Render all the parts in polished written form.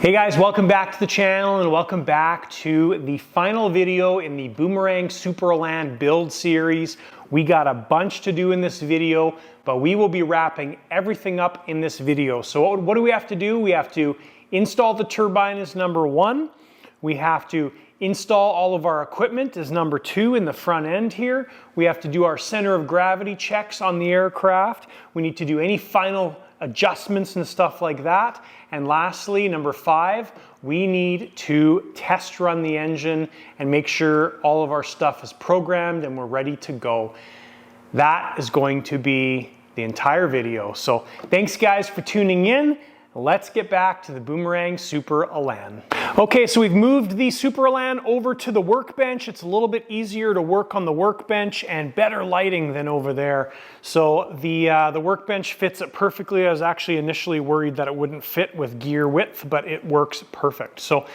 Hey guys, welcome back to the channel and welcome back to the final video in the Boomerang Super ELAN build series. We got a bunch to do in this video, but we will be wrapping everything up in this video. So what do we have to do? We have to install the turbine as number one. We have to install all of our equipment as number two in the front end here. We have to do our center of gravity checks on the aircraft. We need to do any final adjustments and stuff like that. And lastly, number five, we need to test run the engine and make sure all of our stuff is programmed and we're ready to go. That is going to be the entire video. So thanks guys for tuning in. Let's get back to the Boomerang Super ELAN. Okay, so we've moved the Super ELAN over to the workbench. It's a little bit easier to work on the workbench and better lighting than over there. So the workbench fits it perfectly. I was actually initially worried that it wouldn't fit with gear width, but it works perfect. So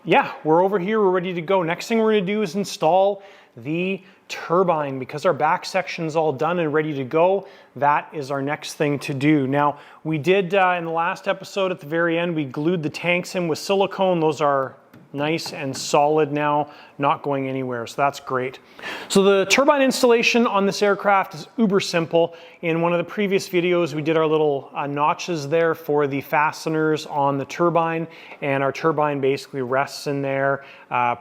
yeah, we're over here, we're ready to go. Next thing we're gonna do is install the turbine. Because our back section's all done and ready to go, that is our next thing to do. Now, we did in the last episode at the very end, we glued the tanks in with silicone. Those are nice and solid now, not going anywhere, so that's great. So the turbine installation on this aircraft is uber simple. In one of the previous videos, we did our little notches there for the fasteners on the turbine, and our turbine basically rests in there.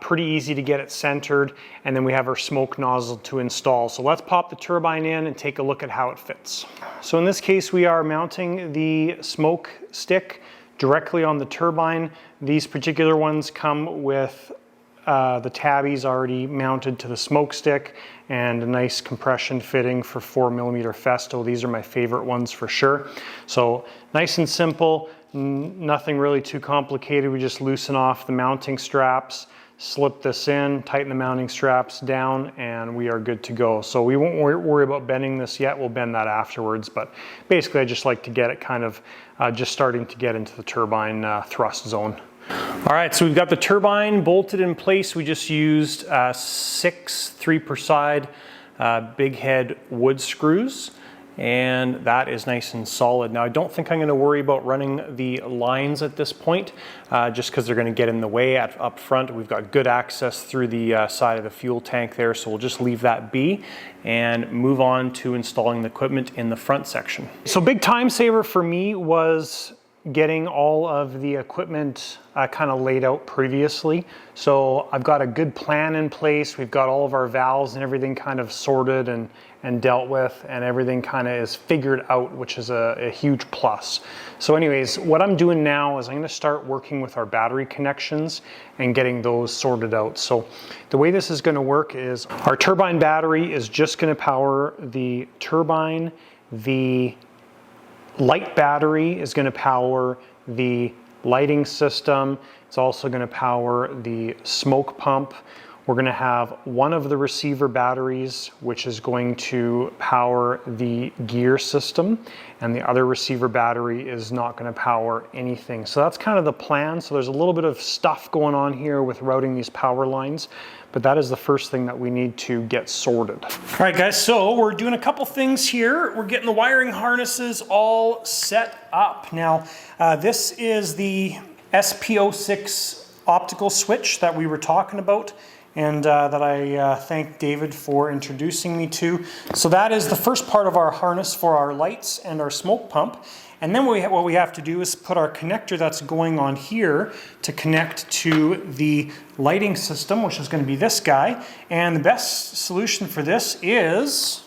Pretty easy to get it centered, and then we have our smoke nozzle to install. So let's pop the turbine in and take a look at how it fits. So in this case, we are mounting the smoke stick directly on the turbine. These particular ones come with the tabbies already mounted to the smoke stick and a nice compression fitting for 4mm Festo. These are my favorite ones for sure. So nice and simple, nothing really too complicated. We just loosen off the mounting straps, slip this in, tighten the mounting straps down, and we are good to go. So we won't worry about bending this yet. We'll bend that afterwards, but basically I just like to get it kind of just starting to get into the turbine thrust zone. All right, so we've got the turbine bolted in place. We just used 6 3 side big head wood screws, and that is nice and solid. Now I don't think I'm going to worry about running the lines at this point, just because they're going to get in the way up front. We've got good access through the side of the fuel tank there, so we'll just leave that be and move on to installing the equipment in the front section. So big time saver for me was getting all of the equipment kind of laid out previously. So I've got a good plan in place. We've got all of our valves and everything kind of sorted and dealt with, and everything kind of is figured out, which is a huge plus. So anyways, what I'm doing now is I'm going to start working with our battery connections and getting those sorted out. So the way this is going to work is our turbine battery is just going to power the turbine. The light battery is going to power the lighting system. It's also going to power the smoke pump. We're going to have one of the receiver batteries, which is going to power the gear system, and the other receiver battery is not going to power anything. So that's kind of the plan. So there's a little bit of stuff going on here with routing these power lines, but that is the first thing that we need to get sorted. All right guys, so we're doing a couple things here. We're getting the wiring harnesses all set up. Now, this is the SP06 optical switch that we were talking about, and that I thank David for introducing me to. So that is the first part of our harness for our lights and our smoke pump. And then what we have to do is put our connector that's going on here to connect to the lighting system, which is going to be this guy. And the best solution for this is,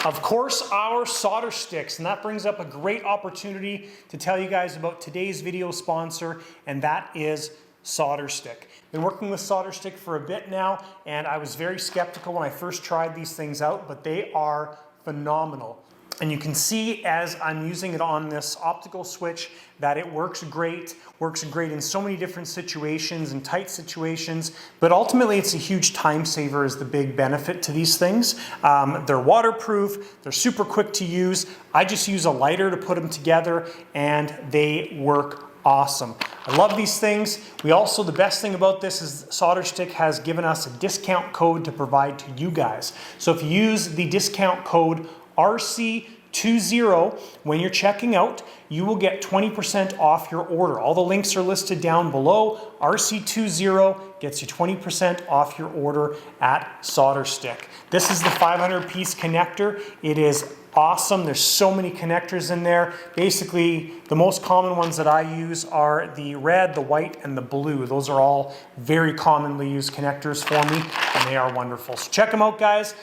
of course, our solder sticks. And that brings up a great opportunity to tell you guys about today's video sponsor, and that is solder stick. Been working with solder stick for a bit now, and I was very skeptical when I first tried these things out, but they are phenomenal. And you can see as I'm using it on this optical switch that it works great in so many different situations and tight situations, but ultimately it's a huge time saver is the big benefit to these things. They're waterproof, they're super quick to use. I just use a lighter to put them together and they work awesome. I love these things. We also, the best thing about this is Solder Stick has given us a discount code to provide to you guys. So if you use the discount code RC RC20 when you're checking out, you will get 20% off your order. All the links are listed down below. RC20 gets you 20% off your order at SolderStick. This is the 500-piece connector. It is awesome. There's so many connectors in there. Basically, the most common ones that I use are the red, the white, and the blue. Those are all very commonly used connectors for me, and they are wonderful. So check them out, guys.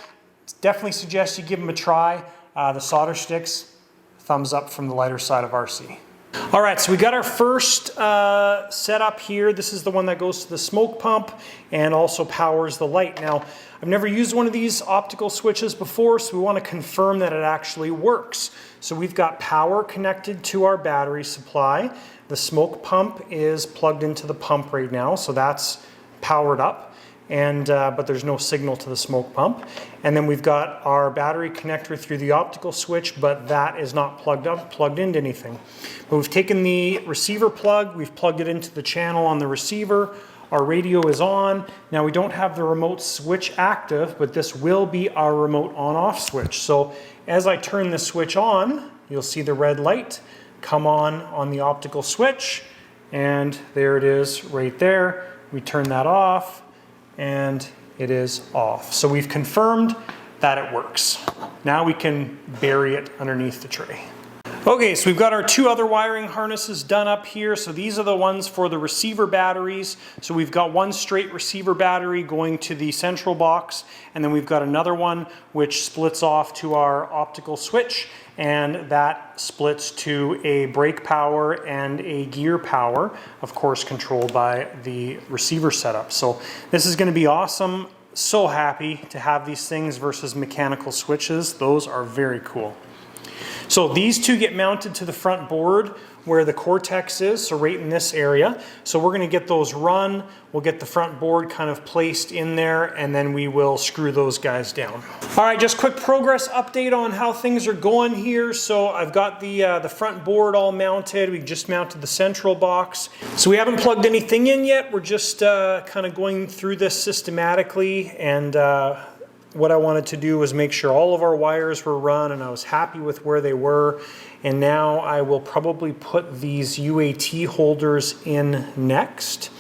Definitely suggest you give them a try. The solder sticks, thumbs up from the lighter side of RC. All right, so we got our first setup here. This is the one that goes to the smoke pump and also powers the light. Now, I've never used one of these optical switches before, so we want to confirm that it actually works. So we've got power connected to our battery supply. The smoke pump is plugged into the pump right now, so that's powered up. And but there's no signal to the smoke pump. And then we've got our battery connector through the optical switch, but that is not plugged into anything. But we've taken the receiver plug, we've plugged it into the channel on the receiver. Our radio is on. Now we don't have the remote switch active, but this will be our remote on-off switch. So as I turn the switch on, you'll see the red light come on the optical switch, and there it is right there. We turn that off, and it is off. So we've confirmed that it works. Now we can bury it underneath the tray. Okay, so we've got our two other wiring harnesses done up here. So these are the ones for the receiver batteries. So we've got one straight receiver battery going to the central box, and then we've got another one which splits off to our optical switch, and that splits to a brake power and a gear power, of course controlled by the receiver setup. So this is going to be awesome. So happy to have these things versus mechanical switches. Those are very cool. So these two get mounted to the front board where the Cortex is, so right in this area. So we're going to get those run, we'll get the front board kind of placed in there, and then we will screw those guys down. All right, just quick progress update on how things are going here. So I've got the front board all mounted. We just mounted the central box. So we haven't plugged anything in yet. We're just kind of going through this systematically, and what I wanted to do was make sure all of our wires were run, and I was happy with where they were. And now I will probably put these UAT holders in next,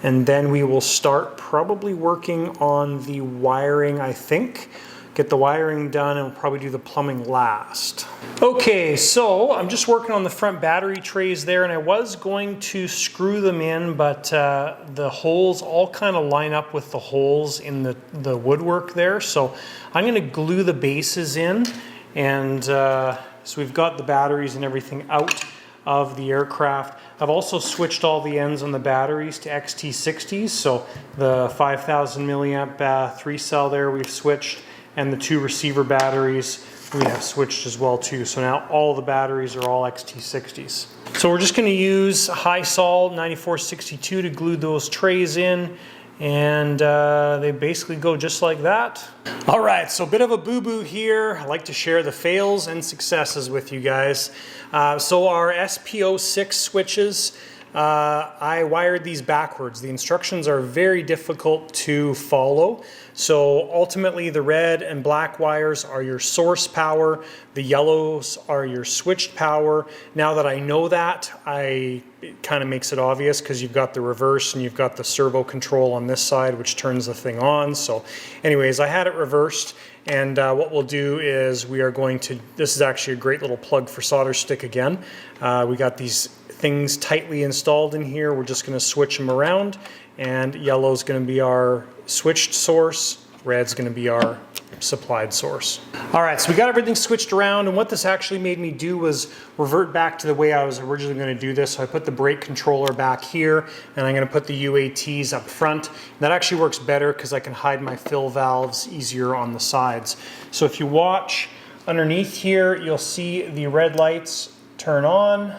and then we will start probably working on the wiring, I think. Get the wiring done, and we'll probably do the plumbing last. Okay, so I'm just working on the front battery trays there, and I was going to screw them in, but the holes all kind of line up with the holes in the woodwork there. So I'm going to glue the bases in, and so we've got the batteries and everything out of the aircraft. I've also switched all the ends on the batteries to XT60s, so the 5,000 milliamp 3-cell there we've switched, and the two receiver batteries we have switched as well too. So now all the batteries are all XT60s. So we're just going to use high sol 9462 to glue those trays in, and they basically go just like that. All right, so a bit of a boo-boo here. I like to share the fails and successes with you guys. So our SPO6 switches, I wired these backwards. The instructions are very difficult to follow. So ultimately the red and black wires are your source power. The yellows are your switched power. Now that I know that, it kind of makes it obvious because you've got the reverse and you've got the servo control on this side, which turns the thing on. So anyways, I had it reversed. And what we'll do is we are going to, this is actually a great little plug for solder stick again. We got these things tightly installed in here. We're just going to switch them around, and yellow is going to be our switched source, red's going to be our supplied source. All right, so we got everything switched around, and what this actually made me do was revert back to the way I was originally going to do this. So I put the brake controller back here, and I'm going to put the UATs up front. That actually works better because I can hide my fill valves easier on the sides. So if you watch underneath here, you'll see the red lights turn on.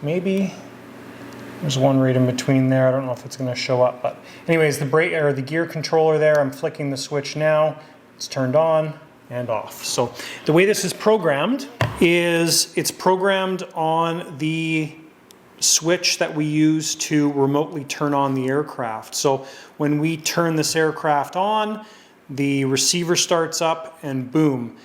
Maybe there's one right in between there. I don't know if it's going to show up, but anyways, the brake or the gear controller there, I'm flicking the switch now. It's turned on and off. So the way this is programmed is it's programmed on the switch that we use to remotely turn on the aircraft. So when we turn this aircraft on, the receiver starts up, and boom,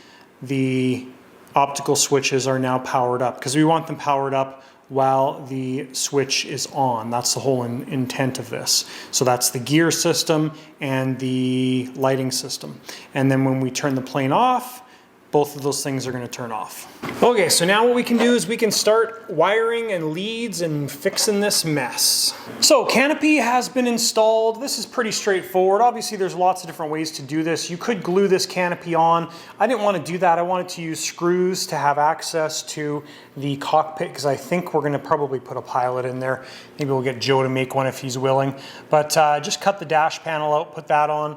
the optical switches are now powered up, because we want them powered up while the switch is on. That's the whole intent of this. So that's the gear system and the lighting system. And then when we turn the plane off, both of those things are going to turn off. Okay, so now what we can do is we can start wiring and leads and fixing this mess. So Canopy has been installed. This is pretty straightforward. Obviously there's lots of different ways to do this. You could glue this canopy on. I didn't want to do that. I wanted to use screws to have access to the cockpit, because I think we're going to probably put a pilot in there. Maybe we'll get Joe to make one if he's willing. But just cut the dash panel out, put that on.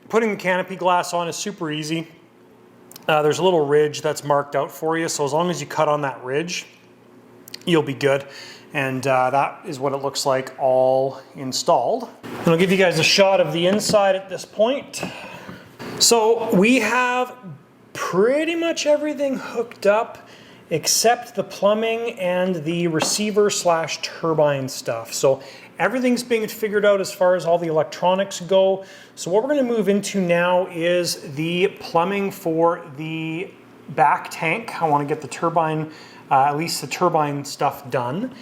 Putting the canopy glass on is super easy. There's a little ridge that's marked out for you, so as long as you cut on that ridge, you'll be good. And that is what it looks like all installed. And I'll give you guys a shot of the inside at this point. So we have pretty much everything hooked up except the plumbing and the receiver / turbine stuff. So everything's being figured out as far as all the electronics go. So what we're going to move into now is the plumbing for the back tank. I want to get the turbine, at least the turbine stuff done.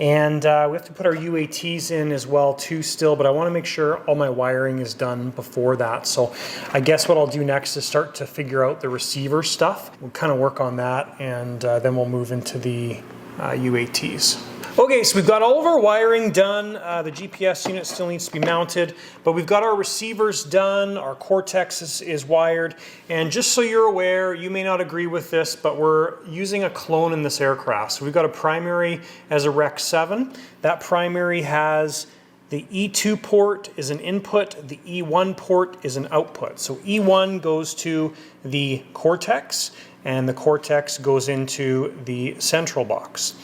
And we have to put our UATs in as well too still, but I want to make sure all my wiring is done before that. So I guess what I'll do next is start to figure out the receiver stuff. We'll kind of work on that, and then we'll move into the UATs. Okay, so we've got all of our wiring done. The GPS unit still needs to be mounted, but we've got our receivers done. Our Cortex is wired. And just so you're aware, you may not agree with this, but we're using a clone in this aircraft. So we've got a primary as a Rec 7. That primary has the E2 port is an input, the E1 port is an output. So E1 goes to the Cortex, and the Cortex goes into the central box.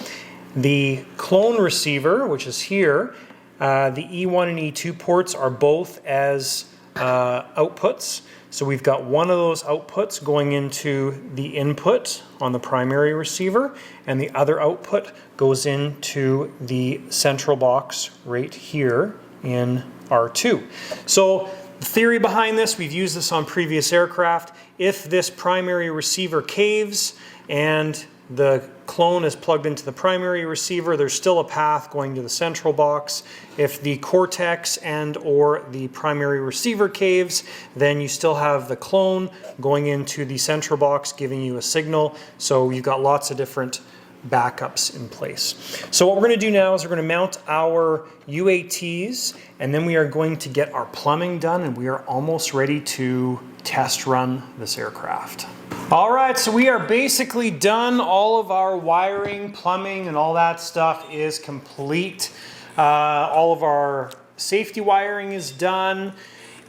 The clone receiver, which is here, the E1 and E2 ports are both as outputs. So we've got one of those outputs going into the input on the primary receiver, and the other output goes into the central box right here in R2. So the theory behind this, we've used this on previous aircraft. If this primary receiver caves and the clone is plugged into the primary receiver, there's still a path going to the central box. If the Cortex and or the primary receiver caves, then you still have the clone going into the central box giving you a signal. So you've got lots of different backups in place. So what we're going to do now is we're going to mount our UATs, and then we are going to get our plumbing done, and we are almost ready to test run this aircraft. All right, so we are basically done. All of our wiring, plumbing, and all that stuff is complete. All of our safety wiring is done.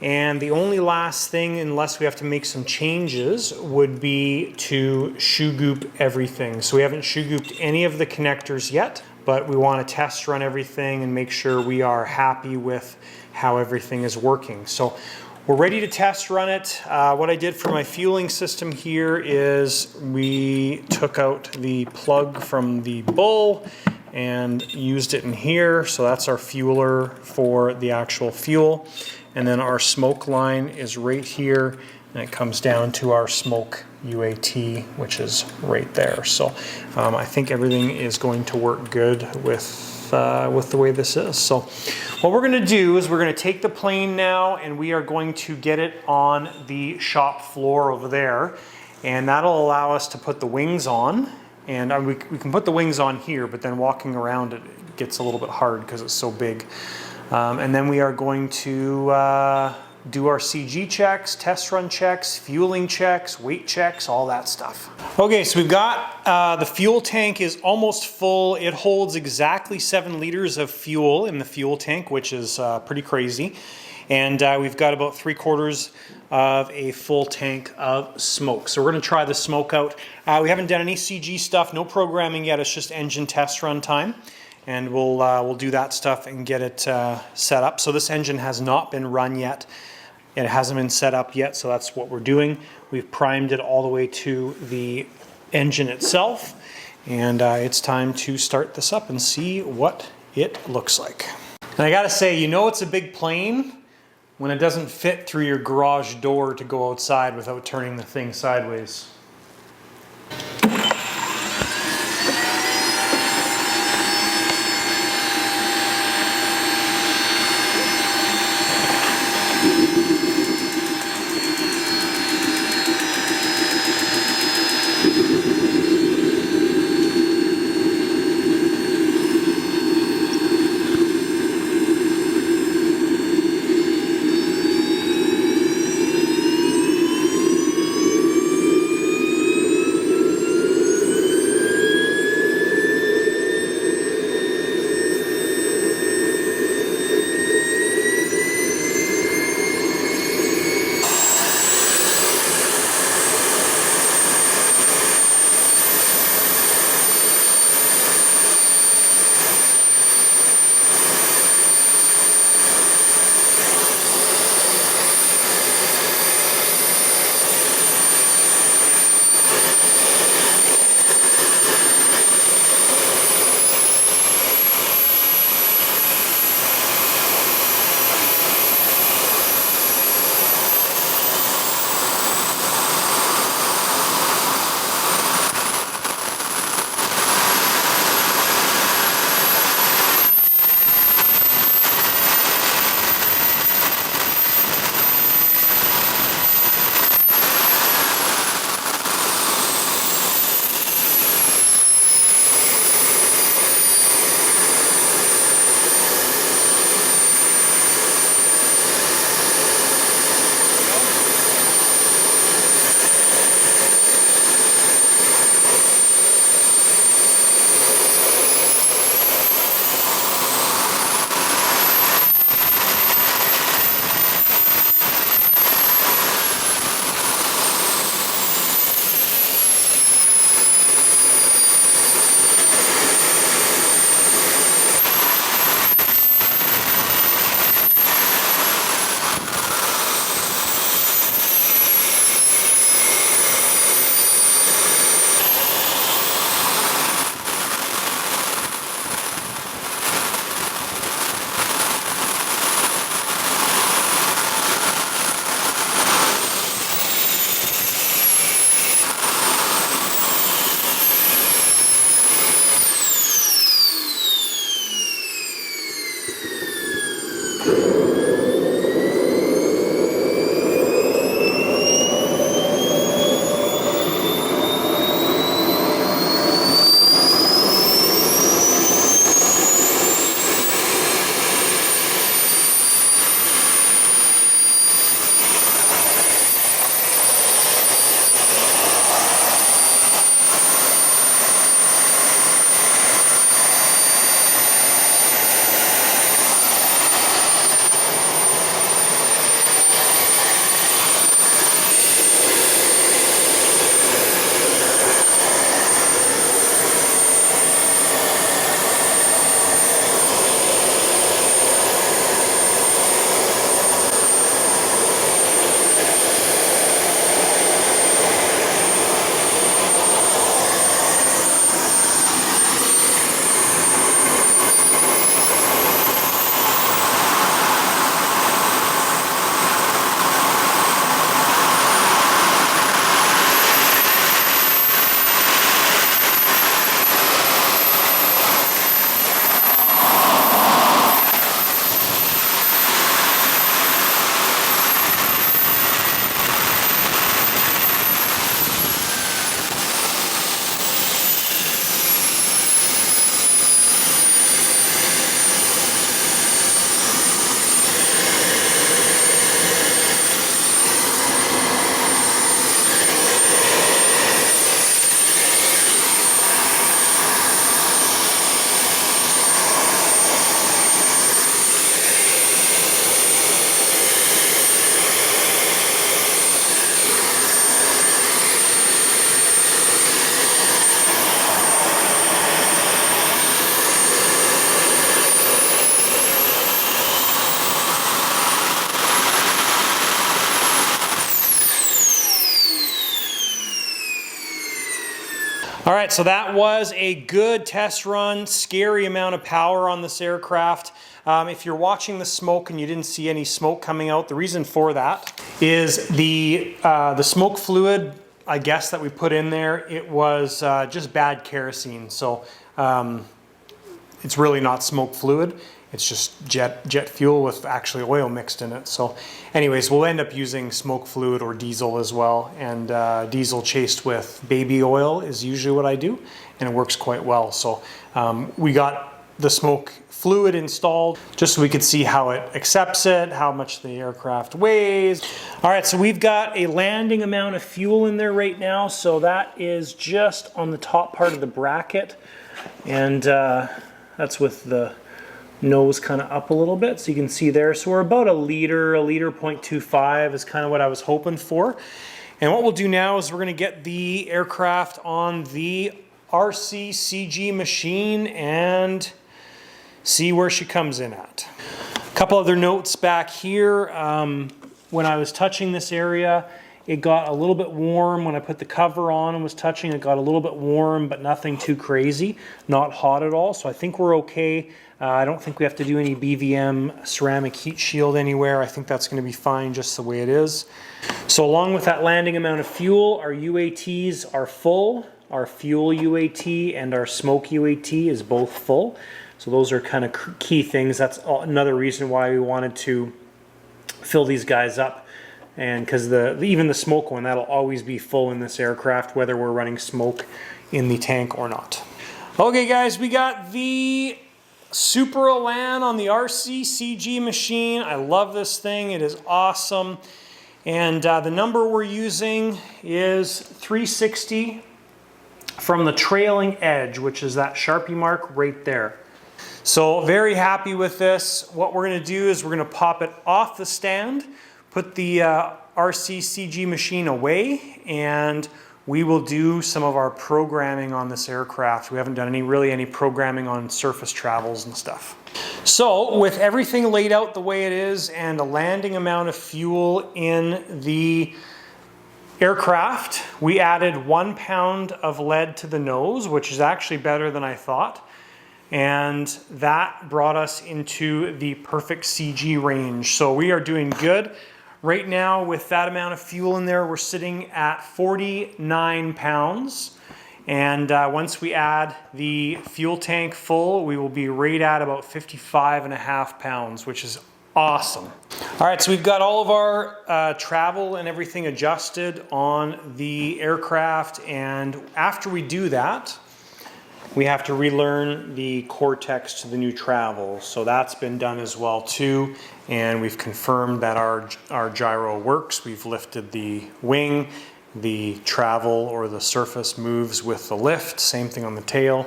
And the only last thing, unless we have to make some changes, would be to shoe goop everything. So we haven't shoe gooped any of the connectors yet, but we want to test run everything and make sure we are happy with how everything is working. So we're ready to test run it. What I did for my fueling system here is we took out the plug from the Bull and used it in here. So that's our fueler for the actual fuel. And then our smoke line is right here, and it comes down to our smoke UAT, which is right there. So I think everything is going to work good with the way this is. So what we're going to do is we're going to take the plane now, and we are going to get it on the shop floor over there, and that'll allow us to put the wings on. And we can put the wings on here, but then walking around it gets a little bit hard because it's so big. And then we are going to do our CG checks, test run checks, fueling checks, weight checks, all that stuff. Okay, so we've got the fuel tank is almost full. It holds exactly 7 liters of fuel in the fuel tank, which is pretty crazy. And we've got about 3/4 of a full tank of smoke. So we're going to try the smoke out. We haven't done any CG stuff, no programming yet. It's just engine test run time. And we'll do that stuff and get it set up. So this engine has not been run yet. It hasn't been set up yet, so that's what we're doing. We've primed it all the way to the engine itself, and it's time to start this up and see what it looks like. And I gotta say, you know it's a big plane when it doesn't fit through your garage door to go outside without turning the thing sideways. All right, so that was a good test run, scary amount of power on this aircraft. If you're watching the smoke and you didn't see any smoke coming out, the reason for that is the smoke fluid, I guess, that we put in there, it was just bad kerosene. So it's really not smoke fluid. It's just jet fuel with actually oil mixed in it. So anyways, we'll end up using smoke fluid or diesel as well. And diesel chased with baby oil is usually what I do, and it works quite well. So we got the smoke fluid installed just so we could see how it accepts it, how much the aircraft weighs. All right, so we've got a landing amount of fuel in there right now. So that is just on the top part of the bracket. And that's with the nose kind of up a little bit, so you can see there. So we're about a liter 0.25 is kind of what I was hoping for. And what we'll do now is we're going to get the aircraft on the RC CG machine and see where she comes in at. A couple other notes back here. When I was touching this area, it got a little bit warm. When I put the cover on and was touching, it got a little bit warm, but nothing too crazy, not hot at all. So I think we're okay. I don't think we have to do any BVM ceramic heat shield anywhere. I think that's going to be fine just the way it is. So along with that landing amount of fuel, our UATs are full. Our fuel UAT and our smoke UAT is both full. So those are kind of key things. That's another reason why we wanted to fill these guys up. And because even the smoke one, that'll always be full in this aircraft, whether we're running smoke in the tank or not. Okay guys, we got the Super ELAN on the RC CG machine. I love this thing. It is awesome. And the number we're using is 360 from the trailing edge, which is that Sharpie mark right there. So very happy with this. What we're going to do is we're going to pop it off the stand, put the RC CG machine away, and we will do some of our programming on this aircraft. We haven't done really any programming on surface travels and stuff. So with everything laid out the way it is and a landing amount of fuel in the aircraft, we added 1 pound of lead to the nose, which is actually better than I thought. And that brought us into the perfect CG range. So we are doing good. Right now, with that amount of fuel in there, we're sitting at 49 pounds. And once we add the fuel tank full, we will be right at about 55.5 pounds, which is Awesome. All right, so we've got all of our travel and everything adjusted on the aircraft, and after we do that, we have to relearn the cortex to the new travel. So that's been done as well too, and we've confirmed that our gyro works. We've lifted the wing, the travel or the surface moves with the lift, same thing on the tail.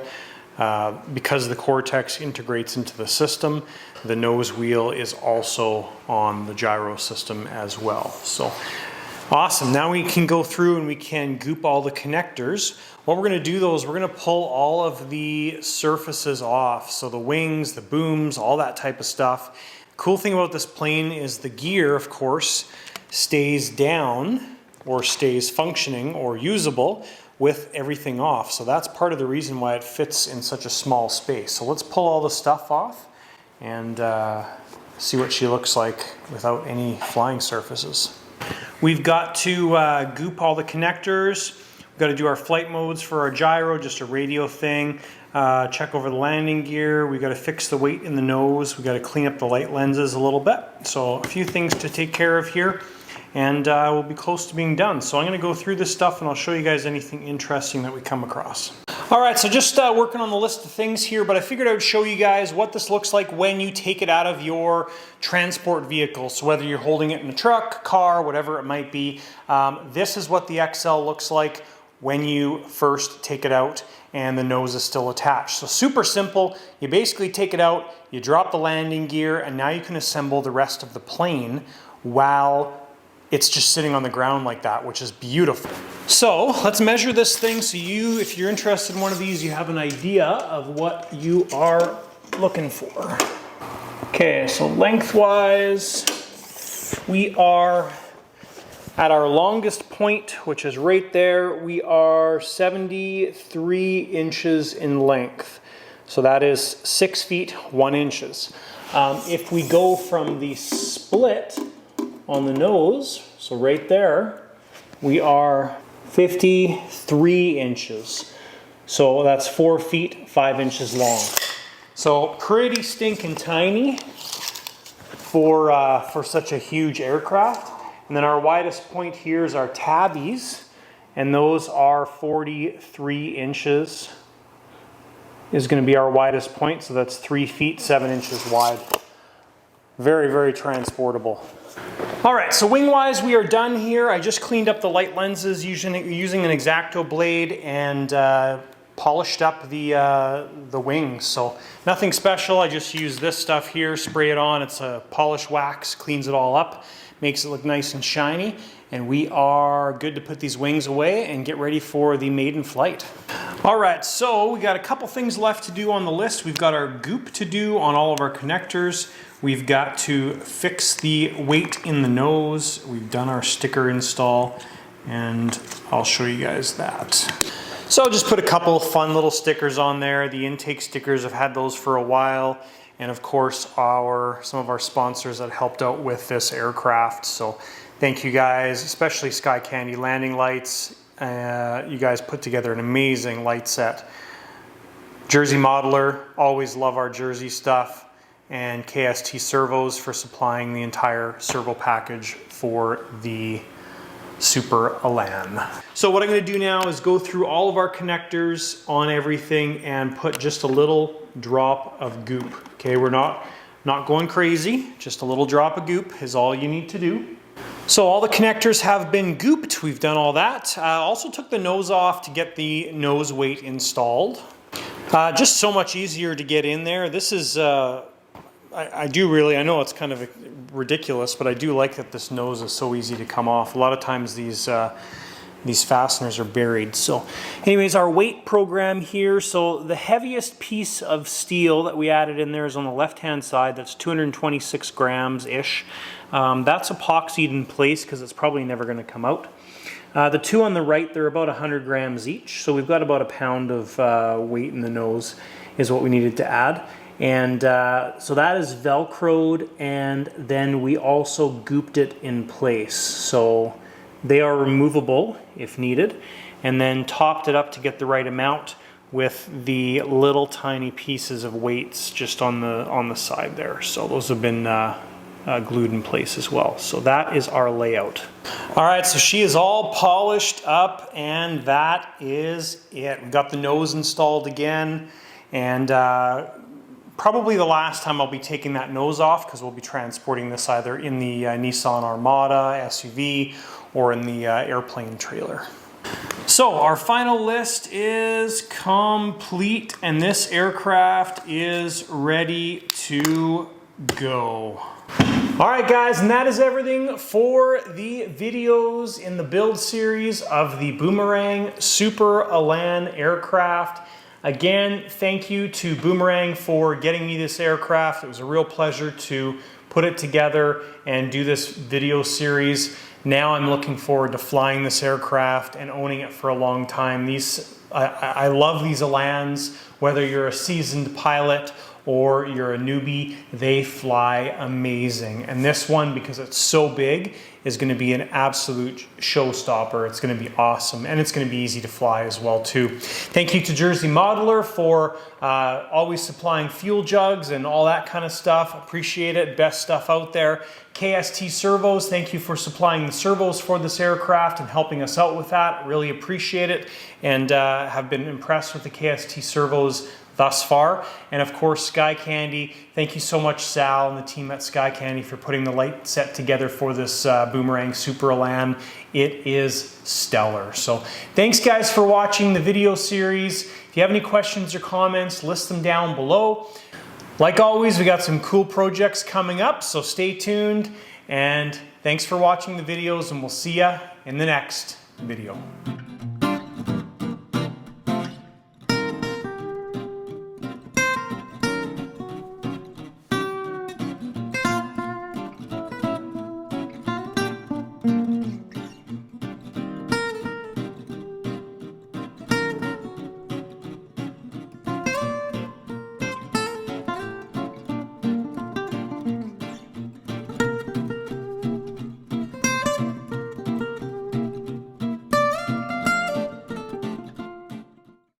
Because the cortex integrates into the system, the nose wheel is also on the gyro system as well. So awesome. Now we can go through and we can goop all the connectors. What we're going to do though is we're going to pull all of the surfaces off. So the wings, the booms, all that type of stuff. Cool thing about this plane is the gear, of course, stays down or stays functioning or usable with everything off. So that's part of the reason why it fits in such a small space. So let's pull all the stuff off and see what she looks like without any flying surfaces. We've got to goop all the connectors. We've got to do our flight modes for our gyro, just a radio thing. Check over the landing gear. We've got to fix the weight in the nose. We've got to clean up the light lenses a little bit. So a few things to take care of here, and we'll be close to being done. So I'm going to go through this stuff and I'll show you guys anything interesting that we come across. All right, so just working on the list of things here, but I figured I would show you guys what this looks like when you take it out of your transport vehicle. So whether you're holding it in a truck, car, whatever it might be, this is what the XL looks like when you first take it out and the nose is still attached. So super simple. You basically take it out, you drop the landing gear, and now you can assemble the rest of the plane while it's just sitting on the ground like that, which is beautiful. So let's measure this thing so if you're interested in one of these, you have an idea of what you are looking for. Okay, so lengthwise, we are at our longest point, which is right there. We are 73 inches in length. So that is 6 feet, 1 inches. If we go from the split on the nose, so right there, we are 53 inches. So that's 4 feet, 5 inches long. So pretty stinking tiny for such a huge aircraft. And then our widest point here is our tabbies, and those are 43 inches is going to be our widest point. So that's 3 feet, 7 inches wide. Very, very transportable. All right, so wing-wise, we are done here. I just cleaned up the light lenses using an X-Acto blade and polished up the wings. So nothing special. I just use this stuff here, spray it on. It's a polish wax, cleans it all up, makes it look nice and shiny. And we are good to put these wings away and get ready for the maiden flight. All right, so we got a couple things left to do on the list. We've got our goop to do on all of our connectors. We've got to fix the weight in the nose. We've done our sticker install, and I'll show you guys that. So I'll just put a couple of fun little stickers on there. The intake stickers, I've had those for a while. And of course, some of our sponsors that helped out with this aircraft. So thank you guys, especially Sky Candy Landing Lights. You guys put together an amazing light set. Jersey Modeler, always love our Jersey stuff. And KST Servos for supplying the entire servo package for the Super ELAN. So what I'm going to do now is go through all of our connectors on everything and put just a little drop of goop. Okay, we're not going crazy, just a little drop of goop is all you need to do. So all the connectors have been gooped. We've done all that. Also took the nose off to get the nose weight installed. Just so much easier to get in there. This is I know it's kind of ridiculous, but I do like that this nose is so easy to come off. A lot of times these fasteners are buried. So anyways, our weight program here. So the heaviest piece of steel that we added in there is on the left-hand side. That's 226 grams-ish. That's epoxied in place because it's probably never going to come out. The two on the right, they're about 100 grams each. So we've got about a pound of weight in the nose is what we needed to add. And so that is Velcroed, and then we also gooped it in place. So they are removable if needed, and then topped it up to get the right amount with the little tiny pieces of weights just on the side there. So those have been glued in place as well. So that is our layout. All right, so she is all polished up, and that is it. We got the nose installed again, and probably the last time I'll be taking that nose off, because we'll be transporting this either in the Nissan Armada SUV or in the airplane trailer. So our final list is complete, and this aircraft is ready to go. All right, guys, and that is everything for the videos in the build series of the Boomerang Super ELAN aircraft. Again, thank you to Boomerang for getting me this aircraft. It was a real pleasure to put it together and do this video series. Now I'm looking forward to flying this aircraft and owning it for a long time. I love these ELANs, whether you're a seasoned pilot or you're a newbie, they fly amazing. And this one, because it's so big, is going to be an absolute showstopper. It's going to be awesome, and it's going to be easy to fly as well too. Thank you to Jersey Modeler for always supplying fuel jugs and all that kind of stuff. Appreciate it. Best stuff out there. KST Servos, thank you for supplying the servos for this aircraft and helping us out with that. Really appreciate it, and have been impressed with the KST servos thus far. And of course, Sky Candy, thank you so much, Sal and the team at Sky Candy, for putting the light set together for this Boomerang Super ELAN. It is stellar. So thanks, guys, for watching the video series. If you have any questions or comments, list them down below. Like always, we got some cool projects coming up, so stay tuned. And thanks for watching the videos, and we'll see ya in the next video.